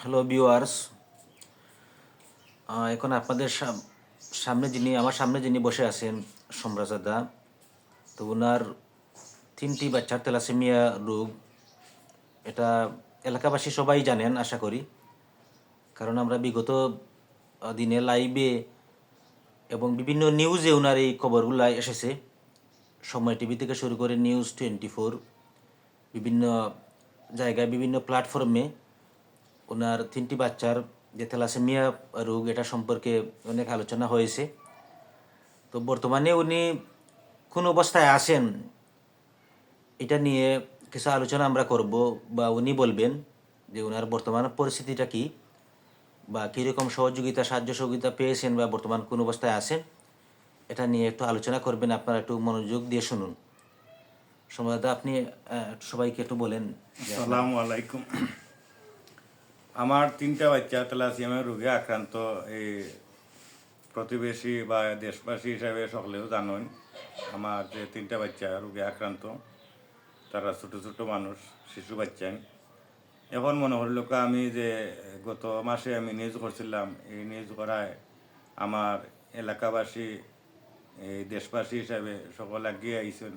Hello viewers, এখন আপনাদের আমার সামনে যিনি বসে আছেন সম্রাজাদা, তো ওনার 3টি বাচ্চার থ্যালাসেমিয়া রোগ। এটা এলাকাবাসী সবাই জানেন আশা করি, কারণ আমরা বিগত দিনে লাইভে এবং বিভিন্ন নিউজে ওনার এই খবরগুলো এসেছে। সময় টিভি থেকে শুরু করে নিউজ 24, বিভিন্ন জায়গায় বিভিন্ন প্ল্যাটফর্মে ওনার 3টি বাচ্চার যে থ্যালাসেমিয়া রোগ এটা সম্পর্কে অনেক আলোচনা হয়েছে। তো বর্তমানে উনি কোন অবস্থায় আছেন এটা নিয়ে কিছু আলোচনা আমরা করব, বা উনি বলবেন যে ওনার বর্তমান পরিস্থিতিটা কি, বা কীরকম সাহায্য সহযোগিতা পেয়েছেন, বা বর্তমান কোন অবস্থায় আছেন, এটা নিয়ে একটু আলোচনা করবেন। আপনারা একটু মনোযোগ দিয়ে শুনুন। সম্রাদা, আপনি সবাইকে একটু বলেন। আসসালামু আলাইকুম। আমার 3টা বাচ্চা থ্যালাসেমিয়া রোগে আক্রান্ত। এই প্রতিবেশী বা দেশবাসী হিসাবে সকলেও জানেন আমার যে 3টা বাচ্চা রোগে আক্রান্ত, তারা ছোট ছোট মানুষ, শিশু বাচ্চা। এখন মনে হল আমি যে গত মাসে আমি নিউজ করছিলাম, এই নিউজ করায় আমার এলাকাবাসী, এই দেশবাসী হিসাবে সকল এগিয়ে আইছেন।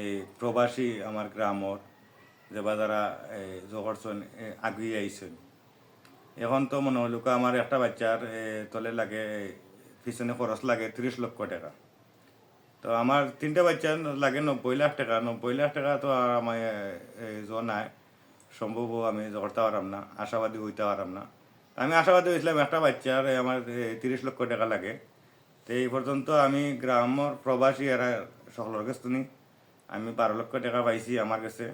এই প্রবাসী আমার গ্রামর যে যারা জগরসন আগিয়ে আইছেন। এখন তো মনে হল আমার একটা বাচ্চার তলে লাগে, পিছনে খরচ লাগে 30 লক্ষ টাকা। তো আমার 3টা বাচ্চা লাগে 90 লাখ টাকা। 90 লাখ টাকা তো আর আমার নাই, সম্ভব আমি করতে পারলাম না, আশাবাদী হইতে পারলাম না। আমি আশাবাদী হয়েছিলাম একটা বাচ্চার আমার 30 লক্ষ টাকা লাগে। তো এই পর্যন্ত আমি গ্রামের প্রবাসী এরা সকলের কাছ থেকে আমি 12 লক্ষ টাকা পাইছি আমার কাছে।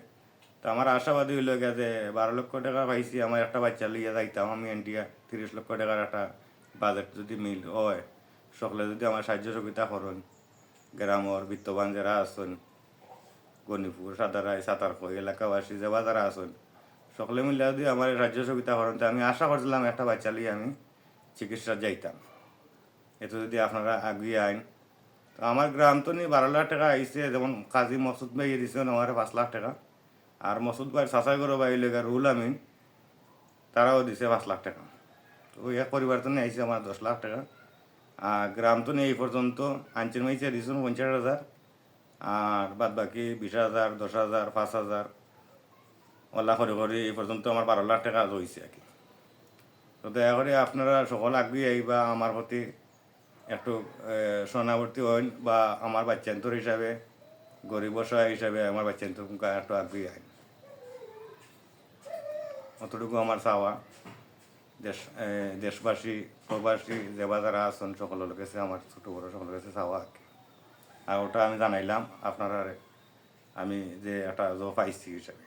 তো আমার আশাবাদী হইল যে 12 লক্ষ টাকা পাইছি, আমার একটা বাচ্চা লইয়া যাইতাম আমি ইন্ডিয়া। 30 লক্ষ টাকার একটা বাজেট যদি মিল হয়, সকলে যদি আমার সাহায্য সহযোগিতা করেন, গ্রামের বিত্তবান যারা আছেন, গণিপুর, সাদারাই, সাতারকই এলাকাবাসী যারা আছেন, সকলে মিলে যদি আমার সাহায্য সহযোগিতা করেন, তো আমি আশা করছিলাম একটা বাচ্চা লিয়ে আমি চিকিৎসা যাইতাম। এতে যদি আপনারা আগিয়ে আইন, তো আমার গ্রাম তো নিয়ে 12 লাখ টাকা আইসে। যেমন কাজী মকসুদ ভাই দিয়েছেন আমার 5 লাখ টাকা, আর মসুদ ভাই সাসাই করো ভাই লেগা রুল আমিন, তারাও দিছে 5 লাখ টাকা। তো ওই এক পরিবার তো নিয়ে আইসে আমার 10 লাখ টাকা। আর গ্রাম তো নিয়ে এই পর্যন্ত আঞ্চল মাইছে দিয়েছেন 50,000, আর বাদ বাকি 20,000, 10,000, 5,000 ওলা করে করে এই পর্যন্ত আমার 12 লাখ টাকা রয়েছে আর কি। তো দয়া করে আপনারা সকল আগিয়ে আইবা, আমার প্রতি একটু শরণাবর্তী হইন, বা আমার বাচ্চান্তর হিসাবে, গরিব অসহায় হিসাবে আমার বাচ্চান্তর একটু আগিয়ে আইন। অতটুকু আমার চাওয়া। দেশবাসী, প্রবাসী যারা আছেন সকলের কাছে, আমার ছোটো বড়ো সকলের কাছে চাওয়া আর কি। আর ওটা আমি জানাইলাম আপনারা, আমি যে একটা জব পাইছি হিসাবে।